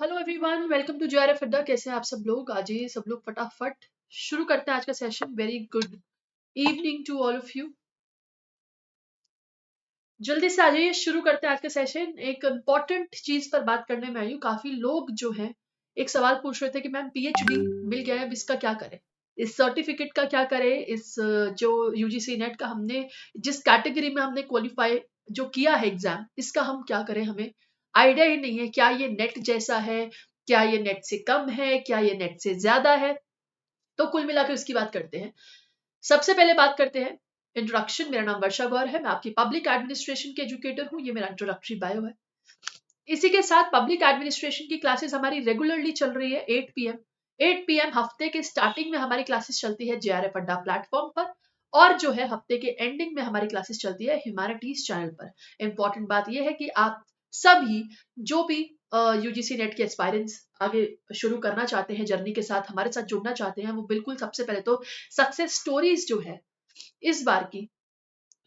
Hello everyone, welcome to JRF Adda. कैसे हैं आप सब लोग? आज ये सब लोग फटाफट शुरू करते हैं आज का session. Very good evening to all of you. जल्दी से आ जाइए, शुरू करते हैं आज का सेशन। एक इम्पॉर्टेंट चीज पर बात करने में आई हूँ। काफी लोग जो हैं एक सवाल पूछ रहे थे कि मैम पीएचडी मिल गया है, अब इसका क्या करें, इस सर्टिफिकेट का क्या करें, इस जो यूजीसी नेट का हमने जिस कैटेगरी में हमने क्वालिफाई जो किया है एग्जाम, इसका हम क्या करें। हमें आइडिया ही नहीं है क्या ये नेट जैसा है, क्या ये नेट से कम है, क्या ये नेट से ज्यादा है। तो कुल मिलाकर इसकी बात करते हैं। सबसे पहले बात करते हैं इंट्रोडक्शन। मेरा नाम वर्षा गौर है, मैं आपकी पब्लिक एडमिनिस्ट्रेशन के एजुकेटर हूँ। ये मेरा इंट्रोडक्टरी बायो है। इसी के साथ पब्लिक एडमिनिस्ट्रेशन की क्लासेस हमारी रेगुलरली चल रही है 8 पीएम। 8 पीएम हफ्ते के स्टार्टिंग में हमारी क्लासेस चलती है जेआरएफ अड्डा प्लेटफॉर्म पर, और जो है हफ्ते के एंडिंग में हमारी क्लासेस चलती है ह्यूमैनिटीज चैनल पर। इंपॉर्टेंट बात यह है कि आप सभी जो भी यूजीसी नेट के एस्पायरेंट्स आगे शुरू करना चाहते हैं, जर्नी के साथ हमारे साथ जुड़ना चाहते हैं, वो बिल्कुल सबसे पहले तो सक्सेस स्टोरीज जो है इस बार की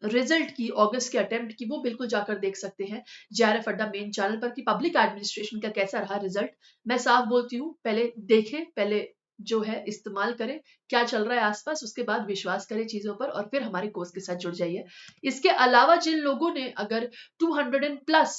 रिजल्ट की, अगस्त के अटेम्प्ट की, वो बिल्कुल जाकर देख सकते हैं जेआरएफ अड्डा मेन चैनल पर कि पब्लिक एडमिनिस्ट्रेशन का कैसा रहा रिजल्ट। मैं साफ बोलती हूँ, पहले देखें, पहले जो है इस्तेमाल करें क्या चल रहा है आसपास, उसके बाद विश्वास करें चीजों पर और फिर हमारे कोर्स के साथ जुड़ जाइए। इसके अलावा जिन लोगों ने अगर 200 प्लस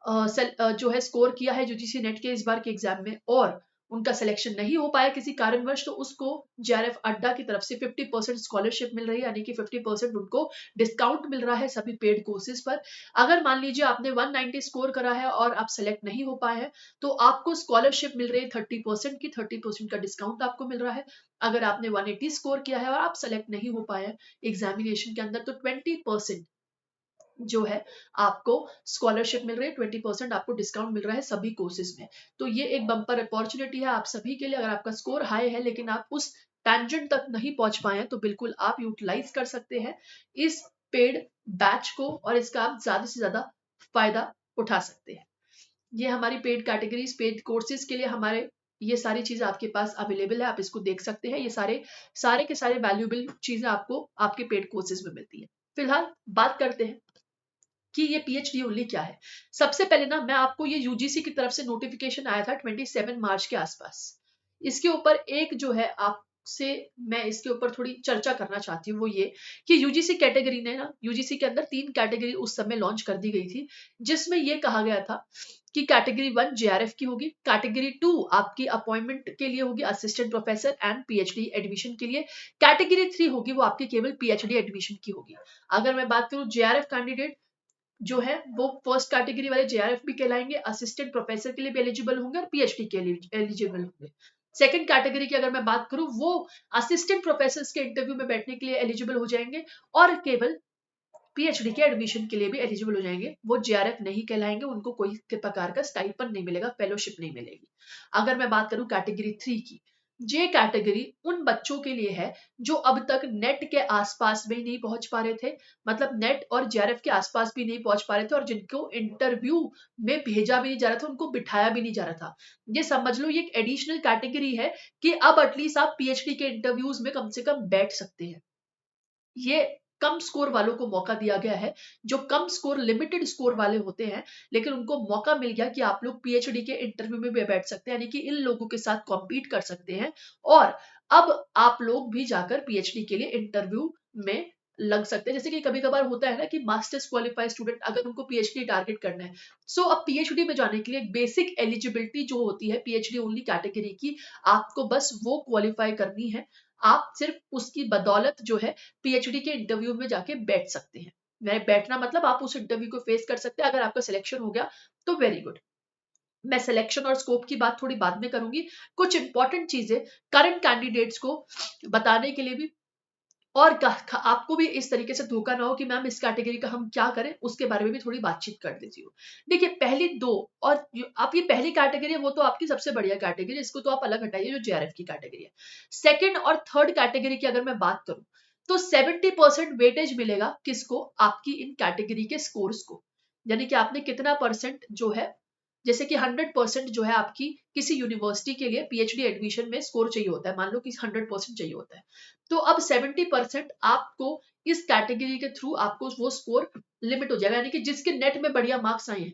जो है स्कोर किया है यूजीसी नेट के इस बार के एग्जाम में और उनका सिलेक्शन नहीं हो पाया किसी कारणवश, तो उसको जेआरएफ अड्डा की तरफ से 50% स्कॉलरशिप मिल रही है, यानी कि 50% उनको डिस्काउंट मिल रहा है सभी पेड कोर्सेज पर। अगर मान लीजिए आपने 190 स्कोर करा है और आप सेलेक्ट नहीं हो पाए हैं, तो आपको स्कॉलरशिप मिल रही है 30% की, 30% का डिस्काउंट आपको मिल रहा है। अगर आपने 180 स्कोर किया है और आप सेलेक्ट नहीं हो पाए हैं एग्जामिनेशन के अंदर, तो 20% जो है आपको स्कॉलरशिप मिल रही है, 20% आपको डिस्काउंट मिल रहा है सभी कोर्सेज में। तो ये एक बम्पर अपॉर्चुनिटी है आप सभी के लिए। अगर आपका स्कोर हाई है लेकिन आप उस टैंजेंट तक नहीं पहुंच पाए हैं, तो बिल्कुल आप यूटिलाइज कर सकते हैं इस पेड बैच को और इसका आप ज्यादा से ज्यादा फायदा उठा सकते हैं। ये हमारी पेड कैटेगरीज, पेड कोर्सेज के लिए हमारे ये सारी चीजें आपके पास अवेलेबल है, आप इसको देख सकते हैं। ये सारे सारे के सारे वैल्यूएबल चीजें आपको आपके पेड कोर्सेज में मिलती है। फिलहाल बात करते हैं कि ये पीएचडी ओनली क्या है। सबसे पहले ना मैं आपको ये यूजीसी की तरफ से नोटिफिकेशन आया था 27 मार्च के आसपास। इसके ऊपर एक जो है आपसे मैं इसके ऊपर थोड़ी चर्चा करना चाहती हूँ, वो ये कि यूजीसी कैटेगरी ने ना, यूजीसी के अंदर 3 कैटेगरी उस समय लॉन्च कर दी गई थी, जिसमें ये कहा गया था कि कैटेगरी 1 जेआरएफ की होगी, कैटेगरी 2 आपकी अपॉइंटमेंट के लिए होगी, assistant professor and PhD admission के लिए, कैटेगरी 3 होगी वो आपकी केवल पीएचडी एडमिशन की होगी। अगर मैं बात करूं जेआरएफ कैंडिडेट जो है वो फर्स्ट कैटेगरी वाले जेआरएफ भी कहलाएंगे, असिस्टेंट प्रोफेसर के लिए भी एलिजिबल होंगे और पीएचडी के लिए एलिजिबल होंगे। सेकंड कैटेगरी की अगर मैं बात करूं, वो असिस्टेंट प्रोफेसर के इंटरव्यू में बैठने के लिए एलिजिबल हो जाएंगे और केवल पीएचडी के एडमिशन के लिए भी एलिजिबल हो जाएंगे। वो जेआरएफ नहीं कहलाएंगे, उनको कोई प्रकार का स्टाइपेंड नहीं मिलेगा, फेलोशिप नहीं मिलेगी। अगर मैं बात करूं कैटेगरी 3 की, ये कैटेगरी उन बच्चों के लिए है जो अब तक नेट के आसपास में ही नहीं पहुंच पा रहे थे, मतलब नेट और जेआरएफ के आसपास भी नहीं पहुंच पा रहे थे और जिनको इंटरव्यू में भेजा भी नहीं जा रहा था, उनको बिठाया भी नहीं जा रहा था। ये समझ लो ये एक एडिशनल कैटेगरी है कि अब एटलीस्ट आप पीएचडी के इंटरव्यूज में कम से कम बैठ सकते हैं। ये कम स्कोर वालों को मौका दिया गया है, जो कम स्कोर लिमिटेड स्कोर वाले होते हैं, लेकिन उनको मौका मिल गया कि आप लोग पीएचडी के इंटरव्यू में भी बैठ सकते हैं, यानी कि इन लोगों के साथ कॉम्पीट कर सकते हैं और अब आप लोग भी जाकर पीएचडी के लिए इंटरव्यू में लग सकते हैं। जैसे कि कभी कभार होता है ना कि मास्टर्स क्वालिफाइड स्टूडेंट अगर उनको पीएचडी टारगेट करना है, सो अब पीएचडी में जाने के लिए बेसिक एलिजिबिलिटी जो होती है पीएचडी ओनली कैटेगरी की, आपको बस वो क्वालिफाई करनी है। आप सिर्फ उसकी बदौलत जो है पीएचडी के इंटरव्यू में जाके बैठ सकते हैं। मैं बैठना मतलब आप उस इंटरव्यू को फेस कर सकते हैं। अगर आपका सिलेक्शन हो गया तो वेरी गुड। मैं सिलेक्शन और स्कोप की बात थोड़ी बाद में करूंगी। कुछ इंपॉर्टेंट चीजें करंट कैंडिडेट्स को बताने के लिए भी, और आपको भी इस तरीके से धोखा ना हो कि मैम इस कैटेगरी का हम क्या करें, उसके बारे में भी थोड़ी बातचीत कर लेती हूँ। देखिए पहली दो, और आप ये पहली कैटेगरी है वो तो आपकी सबसे बढ़िया कैटेगरी है, इसको तो आप अलग हटाइए, जो जेआरएफ की कैटेगरी है। सेकंड और थर्ड कैटेगरी की अगर मैं बात करूं, तो 70% वेटेज मिलेगा किसको, आपकी इन कैटेगरी के स्कोर्स को, यानी कि आपने कितना परसेंट जो है, जैसे कि 100% जो है आपकी किसी यूनिवर्सिटी के लिए पीएचडी एडमिशन में स्कोर चाहिए होता है, मान लो कि 100% चाहिए होता है, तो अब 70% आपको इस कैटेगरी के थ्रू आपको वो स्कोर लिमिट हो जाएगा, यानी कि जिसके नेट में बढ़िया मार्क्स आए हैं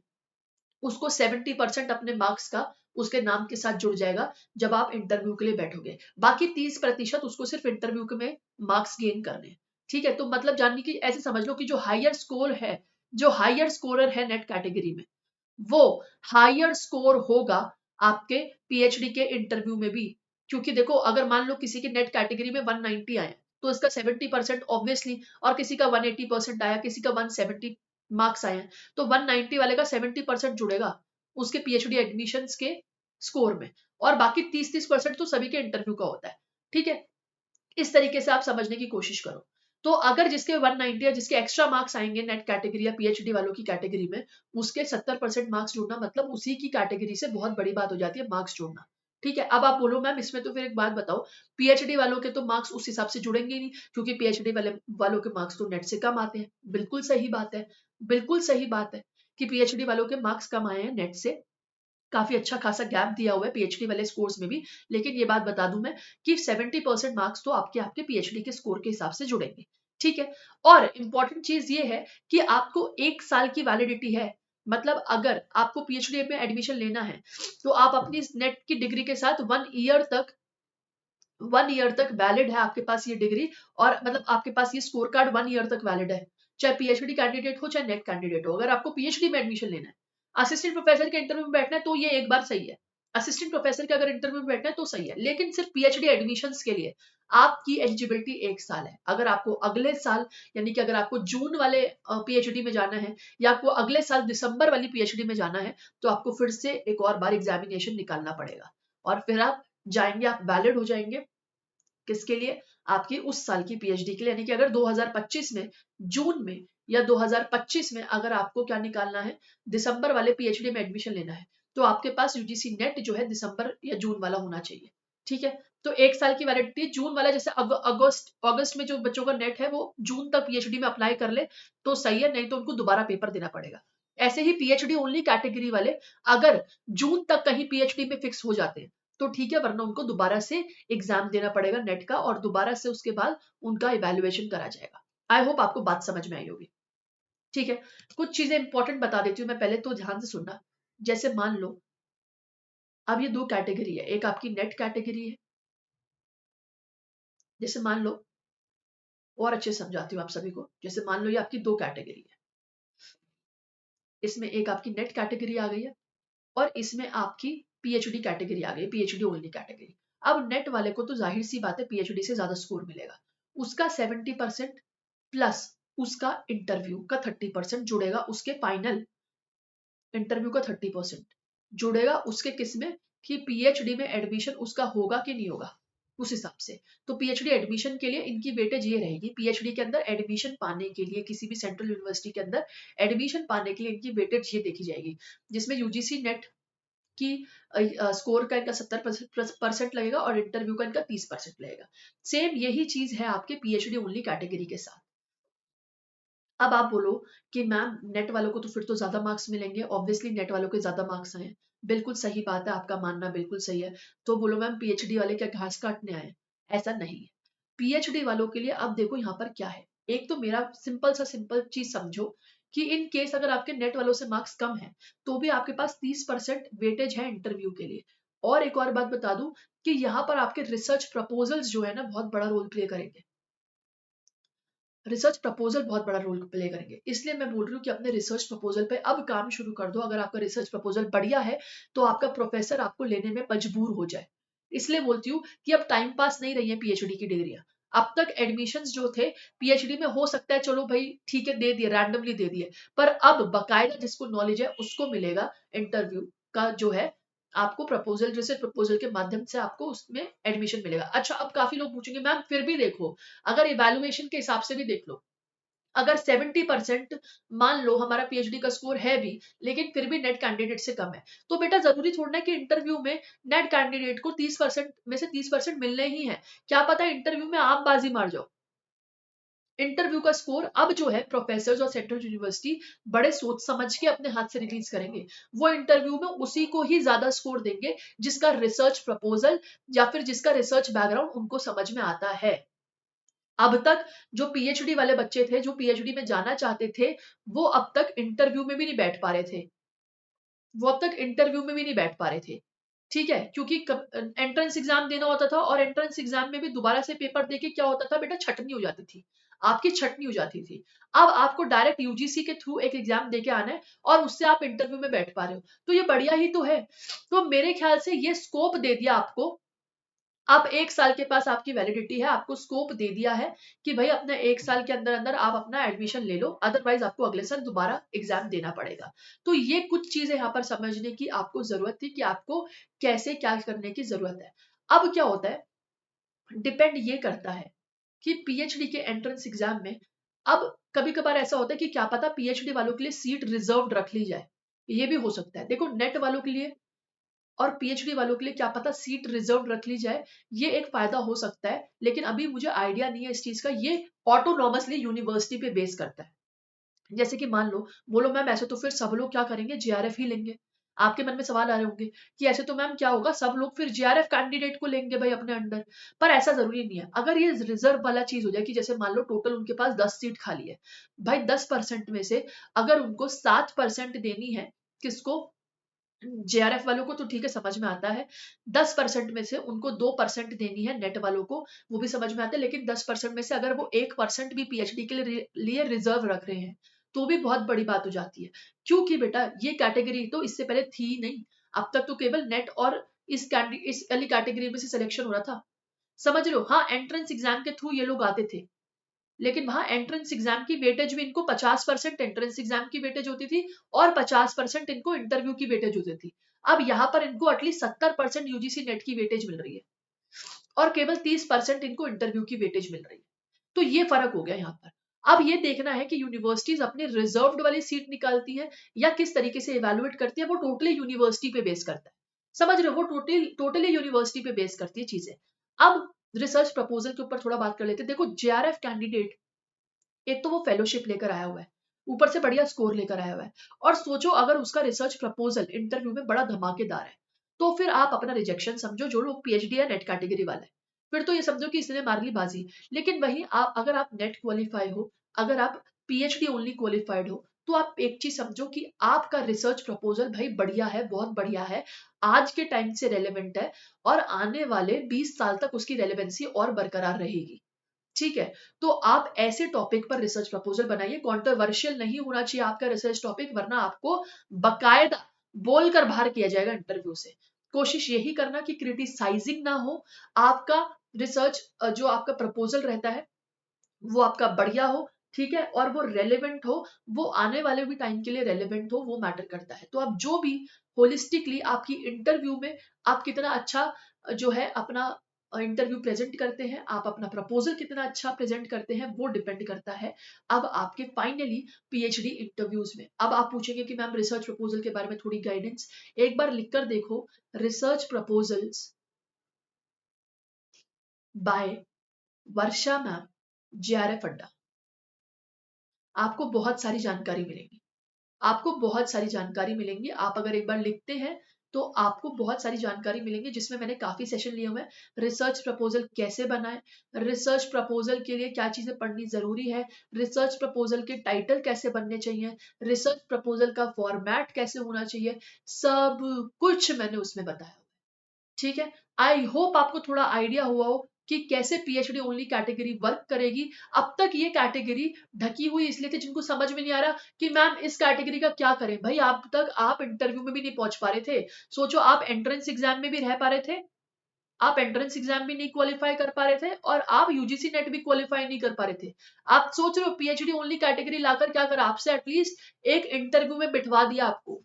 उसको 70% अपने मार्क्स का उसके नाम के साथ जुड़ जाएगा जब आप इंटरव्यू के लिए बैठोगे। बाकी 30% उसको सिर्फ इंटरव्यू के में मार्क्स गेन करने हैं। ठीक है, तो मतलब जानने की ऐसे समझ लो कि जो हायर स्कोर है, जो हायर स्कोरर है नेट कैटेगरी में, वो हायर स्कोर होगा आपके पीएचडी के इंटरव्यू में भी। क्योंकि देखो, अगर मान लो किसी के नेट कैटेगरी में 190 आए तो इसका 70% ऑब्वियसली, और किसी का 180% आया, किसी का 170 मार्क्स आए हैं, तो 190 वाले का 70% जुड़ेगा उसके पीएचडी एडमिशन के स्कोर में, और बाकी 30-30% तो सभी के इंटरव्यू का होता है। ठीक है, इस तरीके से आप समझने की कोशिश करो। तो अगर जिसके 190 या जिसके एक्स्ट्रा मार्क्स आएंगे नेट कैटेगरी या पीएचडी वालों की कैटेगरी में, उसके 70% मार्क्स जोड़ना मतलब उसी की कैटेगरी से बहुत बड़ी बात हो जाती है मार्क्स जोड़ना। ठीक है, अब आप बोलो मैम इसमें तो फिर एक बात बताओ, पीएचडी वालों के तो मार्क्स उस हिसाब से जुड़ेंगे ही नहीं, क्योंकि पीएचडी वालों के मार्क्स तो नेट से कम आते हैं। बिल्कुल सही बात है, बिल्कुल सही बात है कि पीएचडी वालों के मार्क्स कम आए हैं नेट से, काफी अच्छा खासा गैप दिया हुआ है पीएचडी वाले स्कोर्स में भी। लेकिन ये बात बता दूं मैं कि 70% मार्क्स तो आपके आपके पीएचडी के स्कोर के हिसाब से जुड़ेंगे। ठीक है, और इंपॉर्टेंट चीज ये है कि आपको 1 साल की वैलिडिटी है। मतलब अगर आपको पीएचडी में एडमिशन लेना है तो आप अपनी नेट की डिग्री के साथ 1 ईयर तक वैलिड है आपके पास ये डिग्री, और मतलब आपके पास ये स्कोर कार्ड 1 ईयर तक वैलिड है, चाहे पीएचडी कैंडिडेट हो चाहे नेट कैंडिडेट हो। अगर आपको पीएचडी में एडमिशन लेना है, असिस्टेंट प्रोफेसर के इंटरव्यू में बैठना है तो ये एक बार सही है, असिस्टेंट प्रोफेसर के अगर इंटरव्यू में बैठना है तो सही है, लेकिन सिर्फ पीएचडी एडमिशन के लिए आपकी एलिजिबिलिटी 1 साल है। अगर आपको अगले साल, यानी कि अगर आपको जून वाले पीएचडी में जाना है, या आपको अगले साल दिसंबर वाली पीएचडी में जाना है, तो आपको फिर से एक और बार एग्जामिनेशन निकालना पड़ेगा, और फिर आप जाएंगे, आप वैलिड हो जाएंगे। किसके लिए? आपकी उस साल की पीएचडी के लिए। यानी कि अगर 2025 में जून में या 2025 में अगर आपको क्या निकालना है, दिसंबर वाले पीएचडी में एडमिशन लेना है, तो आपके पास यूजीसी नेट जो है दिसंबर या जून वाला होना चाहिए। ठीक है, तो 1 साल की वैलिडिटी जून वाला, जैसे अगस्त अगस्त में जो बच्चों का नेट है वो जून तक पीएचडी में अप्लाई कर ले तो सही है, नहीं तो उनको दोबारा पेपर देना पड़ेगा। ऐसे ही पीएचडी ओनली कैटेगरी वाले अगर जून तक कहीं पीएचडी में फिक्स हो जाते हैं तो ठीक है, वरना उनको दोबारा से एग्जाम देना पड़ेगा नेट का, और दोबारा से उसके बाद उनका इवैल्यूएशन करा जाएगा। आई होप आपको बात समझ में आई होगी। ठीक है, कुछ चीजें इंपॉर्टेंट बता देती हूँ मैं, पहले तो ध्यान से सुनना। जैसे मान लो अब ये 2 कैटेगरी है, एक आपकी नेट कैटेगरी है, जैसे मान लो, और अच्छे से समझाती हूँ आप सभी को। जैसे मान लो ये आपकी 2 कैटेगरी है, इसमें एक आपकी नेट कैटेगरी आ गई है, और इसमें आपकी पीएचडी कैटेगरी आ गई, पीएचडी ओनली कैटेगरी। अब नेट वाले को तो जाहिर सी बात है पीएचडी से ज्यादा स्कोर मिलेगा, उसका 70% प्लस उसका इंटरव्यू का 30% जुड़ेगा, उसके फाइनल इंटरव्यू का 30% जुड़ेगा उसके किसमें, कि पीएचडी में एडमिशन उसका होगा कि नहीं होगा, उस हिसाब से। तो पीएचडी एडमिशन के लिए इनकी वेटेज ये रहेगी, पीएचडी के अंदर एडमिशन पाने के लिए किसी भी सेंट्रल यूनिवर्सिटी के अंदर एडमिशन पाने के लिए इनकी वेटेज ये देखी जाएगी, जिसमें यूजीसी नेट की स्कोर का इनका 70% लगेगा और इंटरव्यू का इनका 30% लगेगा। सेम यही चीज है आपके पीएचडी ओनली कैटेगरी के साथ। अब आप बोलो कि मैम नेट वालों को तो फिर तो ज्यादा मार्क्स मिलेंगे, ऑब्वियसली नेट वालों के ज्यादा मार्क्स आए। बिल्कुल सही बात है, आपका मानना बिल्कुल सही है। तो बोलो मैम पीएचडी वाले क्या घास काटने आए? ऐसा नहीं है। पीएचडी वालों के लिए अब देखो यहाँ पर क्या है। एक तो मेरा सिंपल चीज समझो कि इन केस अगर आपके नेट वालों से मार्क्स कम है तो भी आपके पास 30% वेटेज है इंटरव्यू के लिए। और एक और बात बता दूं कि यहाँ पर आपके रिसर्च प्रपोजल्स जो है ना बहुत बड़ा रोल प्ले करेंगे। रिसर्च प्रपोजल बहुत बड़ा रोल प्ले करेंगे, इसलिए मैं बोल रही हूँ कि अपने रिसर्च प्रपोजल पे अब काम शुरू कर दो। अगर आपका रिसर्च प्रपोजल बढ़िया है तो आपका प्रोफेसर आपको लेने में मजबूर हो जाए। इसलिए बोलती हूँ कि अब टाइम पास नहीं रही है पीएचडी की डिग्रियां। अब तक एडमिशन्स जो थे पीएचडी में हो सकता है चलो भाई ठीक है दे दिए, रैंडमली दे दिए, पर अब बकायदा जिसको नॉलेज है उसको मिलेगा इंटरव्यू का जो है, आपको प्रपोजल, रिसर्च प्रपोजल के माध्यम से आपको उसमें एडमिशन मिलेगा। अच्छा, अब काफी लोग पूछेंगे मैम फिर भी देखो, अगर इवैल्यूएशन के हिसाब से भी देख लो, अगर 70% मान लो हमारा पीएचडी का स्कोर है भी, लेकिन फिर भी नेट कैंडिडेट से कम है, तो बेटा जरूरी छोड़ना है कि इंटरव्यू में नेट कैंडिडेट को 30% में से 30% मिलने ही है। क्या पता इंटरव्यू में आप बाजी मार जाओ। इंटरव्यू का स्कोर अब जो है प्रोफेसर और सेंट्रल यूनिवर्सिटी बड़े सोच समझ के अपने हाथ से रिलीज करेंगे। वो इंटरव्यू में उसी को ही ज्यादा स्कोर देंगे जिसका रिसर्च प्रपोजल या फिर जिसका रिसर्च बैकग्राउंड उनको समझ में आता है। अब तक जो पीएचडी वाले बच्चे थे जो पीएचडी में जाना चाहते थे, वो अब तक इंटरव्यू में भी नहीं बैठ पा रहे थे। वो अब तक इंटरव्यू में भी नहीं बैठ पा रहे थे, ठीक है, क्योंकि एंट्रेंस एग्जाम देना होता था और एंट्रेंस एग्जाम में भी दोबारा से पेपर देके क्या होता था बेटा, छटनी हो जाती थी, आपकी छटनी हो जाती थी। अब आपको डायरेक्ट यूजीसी के थ्रू एक एग्जाम देके आना है और उससे आप इंटरव्यू में बैठ पा रहे हो, तो ये बढ़िया ही तो है। तो मेरे ख्याल से ये स्कोप दे दिया आपको, आप 1 साल के पास आपकी वैलिडिटी है, आपको स्कोप दे दिया है कि भाई अपने 1 साल के अंदर अंदर आप अपना एडमिशन ले लो, अदरवाइज आपको अगले साल दोबारा एग्जाम देना पड़ेगा। तो ये कुछ चीजें यहाँ पर समझने की आपको जरूरत थी कि आपको कैसे क्या करने की जरूरत है। अब क्या होता है, डिपेंड ये करता है कि पीएचडी के एंट्रेंस एग्जाम में, अब कभी कभार ऐसा होता है कि क्या पता पीएचडी वालों के लिए सीट रिजर्व्ड रख ली जाए, ये भी हो सकता है। देखो नेट वालों के लिए और पीएचडी वालों के लिए क्या पता सीट रिजर्व रख ली जाए, ये एक फायदा हो सकता है, लेकिन अभी मुझे आइडिया नहीं है इस चीज का। ये ऑटोनॉमसली यूनिवर्सिटी पे बेस करता है। जैसे कि मान लो, बोलो मैम ऐसे तो फिर सब लोग क्या करेंगे, जेआरएफ ही लेंगे। आपके मन में सवाल आ रहे होंगे कि ऐसे तो मैम क्या होगा, सब लोग फिर जेआरएफ कैंडिडेट को लेंगे भाई अपने अंडर। पर ऐसा जरूरी नहीं है। अगर ये रिजर्व वाला चीज हो जाए कि जैसे मान लो टोटल उनके पास 10 सीट खाली है, भाई 10% में से अगर उनको 7% देनी है, किसको, जेआरएफ वालों को, तो ठीक है समझ में आता है। 10% में से उनको 2% देनी है नेट वालों को, वो भी समझ में आता है। लेकिन 10% में से अगर वो 1% भी पीएचडी के लिए रिजर्व रख रहे हैं, तो भी बहुत बड़ी बात हो जाती है। क्योंकि बेटा ये कैटेगरी तो इससे पहले थी ही नहीं, अब तक तो केवल नेट और इस वाली कैटेगरी में से सिलेक्शन हो रहा था, समझ रहे हो। हाँ, एंट्रेंस एग्जाम के थ्रू ये लोग आते थे, लेकिन वहां एंट्रेंस एग्जाम की वेटेज भी इनको 50% एंट्रेंस एग्जाम की वेटेज होती थी और 50% इनको इंटरव्यू की वेटेज होती थी। अब यहाँ पर इनको एटलीस्ट 70% यूजीसी नेट की वेटेज मिल रही है और केवल 30% इनको इंटरव्यू की वेटेज मिल रही है। तो ये फर्क हो गया यहाँ पर। अब ये देखना है कि यूनिवर्सिटीज अपने रिजर्व्ड वाली सीट निकालती है या किस तरीके से इवेलुएट करती है, वो टोटली यूनिवर्सिटी पे बेस करता है, समझ रहे हो, वो टोटली यूनिवर्सिटी पे बेस करती है चीजें। अब रिसर्च प्रपोजल के ऊपर थोड़ा बात कर लेते हैं। देखो जेआरएफ कैंडिडेट, एक तो वो फेलोशिप लेकर आया हुआ है, ऊपर से बढ़िया स्कोर लेकर आया हुआ है, और सोचो अगर उसका रिसर्च प्रपोजल इंटरव्यू में बड़ा धमाकेदार है, तो फिर आप अपना रिजेक्शन समझो, जो लोग पीएचडी या नेट कैटेगरी वाले हैं, फिर तो ये समझो कि इसने मार ली बाजी। लेकिन वही आप, अगर आप नेट क्वालिफाई हो, अगर आप पीएचडी ओनली क्वालिफाइड हो, तो आप एक चीज समझो कि आपका रिसर्च प्रपोजल भाई बढ़िया है, बहुत बढ़िया है, आज के टाइम से रेलेवेंट है, और आने वाले 20 साल तक उसकी रेलेवेंसी और बरकरार रहेगी, ठीक है। तो आप ऐसे टॉपिक पर रिसर्च प्रपोजल बनाइए, कॉन्ट्रोवर्शियल नहीं होना चाहिए आपका रिसर्च टॉपिक, वरना आपको बकायदा बोलकर बाहर किया जाएगा इंटरव्यू से। कोशिश यही करना कि क्रिटिसाइजिंग ना हो, आपका रिसर्च जो आपका प्रपोजल रहता है वो आपका बढ़िया हो, ठीक है, और वो रेलेवेंट हो, वो आने वाले भी टाइम के लिए रेलेवेंट हो, वो मैटर करता है। तो आप जो भी होलिस्टिकली आपकी इंटरव्यू में आप कितना अच्छा जो है अपना इंटरव्यू प्रेजेंट करते हैं, आप अपना प्रपोजल कितना अच्छा प्रेजेंट करते हैं, वो डिपेंड करता है अब आपके फाइनली पीएचडी इंटरव्यूज में। अब आप पूछेंगे कि मैम रिसर्च प्रपोजल के बारे में थोड़ी गाइडेंस, एक बार लिखकर देखो, रिसर्च प्रपोजल्स बाय वर्षा मैम, जेआरएफ अड्डा, आपको बहुत सारी जानकारी मिलेगी, आपको बहुत सारी जानकारी मिलेंगी। आप अगर एक बार लिखते हैं तो आपको बहुत सारी जानकारी मिलेंगी, जिसमें मैंने काफी सेशन लिए हुए हैं। रिसर्च प्रपोजल कैसे बनाएं, रिसर्च प्रपोजल के लिए क्या चीजें पढ़नी जरूरी है, रिसर्च प्रपोजल के टाइटल कैसे बनने चाहिए, रिसर्च प्रपोजल का फॉर्मेट कैसे होना चाहिए, सब कुछ मैंने उसमें बताया, ठीक है। आई होप आपको थोड़ा आइडिया हुआ हो कि कैसे पीएचडी ओनली कैटेगरी वर्क करेगी। अब तक ये कैटेगरी ढकी हुई इसलिए थी, जिनको समझ में नहीं आ रहा कि मैम इस कैटेगरी का क्या करें, भाई अब तक आप इंटरव्यू में भी नहीं पहुंच पा रहे थे। सोचो आप एंट्रेंस एग्जाम में भी रह पा रहे थे, आप एंट्रेंस एग्जाम भी नहीं क्वालिफाई कर पा रहे थे, और आप यूजीसी नेट भी क्वालिफाई नहीं कर पा रहे थे। आप सोच रहे हो पीएचडी ओनली कैटेगरी लाकर क्या करा, आपसे एटलीस्ट एक इंटरव्यू में बिठवा दिया आपको।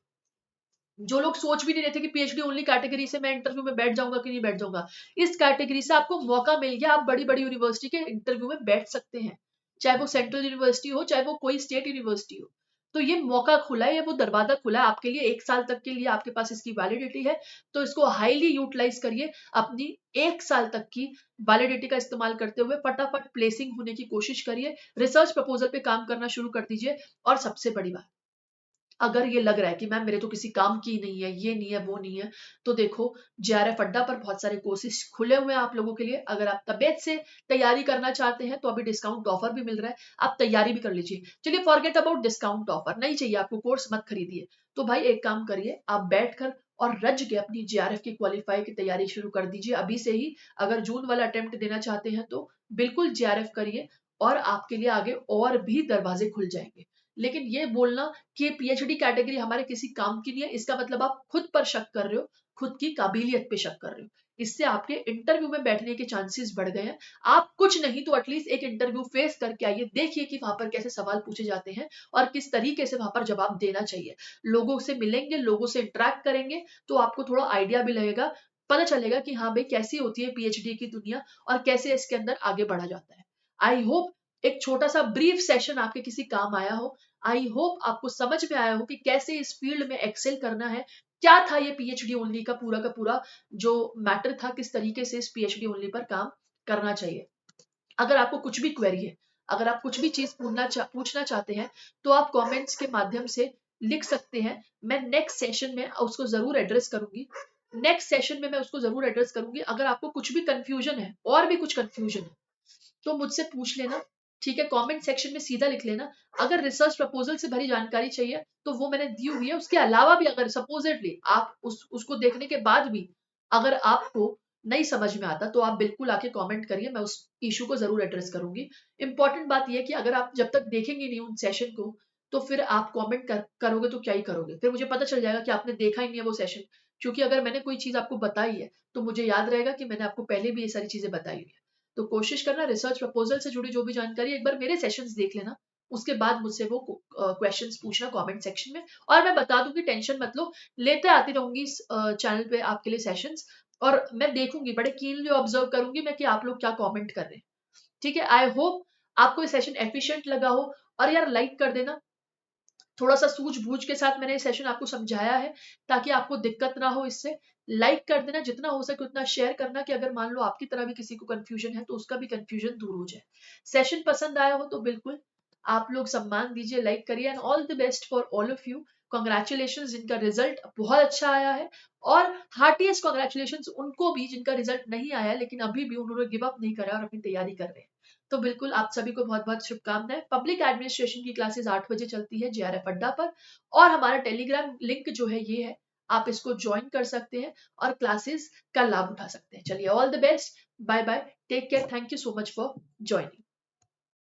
जो लोग सोच भी नहीं रहे थे कि पीएचडी ओनली कैटेगरी से मैं इंटरव्यू में बैठ जाऊंगा कि नहीं बैठ जाऊंगा, इस कैटेगरी से आपको मौका मिल गया, आप बड़ी बड़ी यूनिवर्सिटी के इंटरव्यू में बैठ सकते हैं, चाहे वो सेंट्रल यूनिवर्सिटी हो, चाहे वो कोई स्टेट यूनिवर्सिटी हो। तो ये मौका खुला है, ये वो दरवाजा खुला है आपके लिए, 1 साल तक के लिए आपके पास इसकी वैलिडिटी है। तो इसको हाईली यूटिलाइज करिए, अपनी 1 साल तक की वैलिडिटी का इस्तेमाल करते हुए फटाफट प्लेसिंग होने की कोशिश करिए, रिसर्च प्रपोजल पे काम करना शुरू कर दीजिए। और सबसे बड़ी बात, अगर ये लग रहा है कि मैम मेरे तो किसी काम की नहीं है, ये नहीं है, वो नहीं है, तो देखो जेआरएफ अड्डा पर बहुत सारे कोर्सेज खुले हुए हैं आप लोगों के लिए। अगर आप तबीयत से तैयारी करना चाहते हैं तो अभी डिस्काउंट ऑफर भी मिल रहा है, आप तैयारी भी कर लीजिए। चलिए फॉरगेट अबाउट डिस्काउंट ऑफर, नहीं चाहिए आपको, कोर्स मत खरीदिए। तो भाई एक काम करिए, आप बैठकर और रज के अपनी जेआरएफ की क्वालिफाई की तैयारी शुरू कर दीजिए अभी से ही। अगर जून वाला अटेम्प्ट देना चाहते हैं तो बिल्कुल जेआरएफ करिए और आपके लिए आगे और भी दरवाजे खुल जाएंगे। लेकिन ये बोलना कि पीएचडी कैटेगरी हमारे किसी काम की नहीं है, इसका मतलब आप खुद पर शक कर रहे हो, खुद की काबिलियत पे शक कर रहे हो। इससे आपके इंटरव्यू में बैठने के चांसेस बढ़ गए हैं। आप कुछ नहीं तो एटलीस्ट एक इंटरव्यू फेस करके आइए, देखिए कि वहां पर कैसे सवाल पूछे जाते हैं और किस तरीके से वहां पर जवाब देना चाहिए। लोगों से मिलेंगे, लोगों से इंटरेक्ट करेंगे तो आपको थोड़ा आइडिया भी लगेगा, पता चलेगा कि हाँ भाई कैसी होती है पीएचडी की दुनिया और कैसे इसके अंदर आगे बढ़ा जाता है। आई होप एक छोटा सा ब्रीफ सेशन आपके किसी काम आया हो। आई होप आपको समझ में आया हो कि कैसे इस फील्ड में एक्सेल करना है। क्या था ये पीएचडी ओनली का पूरा जो मैटर था, किस तरीके से इस पीएचडी ओनली पर काम करना चाहिए। अगर आपको कुछ भी क्वेरी है, अगर आप कुछ भी चीज पूछना चाहते हैं तो आप कमेंट्स के माध्यम से लिख सकते हैं। मैं नेक्स्ट सेशन में उसको जरूर एड्रेस करूंगी। नेक्स्ट सेशन में मैं उसको जरूर एड्रेस करूंगी। अगर आपको कुछ भी कंफ्यूजन है और भी कुछ कंफ्यूजन है तो मुझसे पूछ लेना, ठीक है, कमेंट सेक्शन में सीधा लिख लेना। अगर रिसर्च प्रपोजल से भरी जानकारी चाहिए तो वो मैंने दी हुई है। उसके अलावा भी अगर सपोजिटली आप उसको देखने के बाद भी अगर आपको नहीं समझ में आता तो आप बिल्कुल आके कमेंट करिए, मैं उस इशू को जरूर एड्रेस करूंगी। इंपॉर्टेंट बात यह है कि अगर आप जब तक देखेंगे नहीं उन सेशन को तो फिर आप कमेंट करोगे तो क्या ही करोगे, फिर मुझे पता चल जाएगा कि आपने देखा ही नहीं है वो सेशन। क्योंकि अगर मैंने कोई चीज आपको बताई है तो मुझे याद रहेगा कि मैंने आपको पहले भी ये सारी चीजें बताई हुई है। तो कोशिश करना रिसर्च प्रपोजल से जुड़ी जो भी जानकारी एक बार मेरे सेशंस देख लेना, उसके बाद मुझसे वो क्वेश्चंस पूछना कमेंट सेक्शन में और मैं बता दूंगी, टेंशन मत लो, लेते आती रहूंगी इस चैनल पे आपके लिए सेशंस। और मैं देखूंगी, बड़े कीनली ऑब्जर्व करूंगी मैं कि आप लोग क्या कमेंट कर रहे हैं। ठीक है, आई होप आपको ये सेशन एफिशिएंट लगा हो। और यार लाइक कर देना, थोड़ा सा सूझबूझ के साथ मैंने ये सेशन आपको समझाया है ताकि आपको दिक्कत ना हो इससे। लाइक कर देना, जितना हो सके उतना शेयर करना कि अगर मान लो आपकी तरह भी किसी को कंफ्यूजन है तो उसका भी कंफ्यूजन दूर हो जाए। सेशन पसंद आया हो तो बिल्कुल आप लोग सम्मान दीजिए, लाइक करिए। And all the best for all of you. Congratulation जिनका रिजल्ट बहुत अच्छा आया है, और हार्टीएस्ट कॉन्ग्रेचुलेशन उनको भी जिनका रिजल्ट नहीं आया लेकिन अभी भी उन्होंने गिव अप नहीं करा और अपनी तैयारी कर रहे हैं। तो बिल्कुल आप सभी को बहुत बहुत शुभकामनाएं। पब्लिक एडमिनिस्ट्रेशन की क्लासेस 8 बजे चलती है जेआरएफ अड्डा पर, और हमारा टेलीग्राम लिंक जो है ये है, आप इसको ज्वाइन कर सकते हैं और क्लासेस का लाभ उठा सकते हैं। चलिए all the best, bye bye, take care, thank you so much for joining.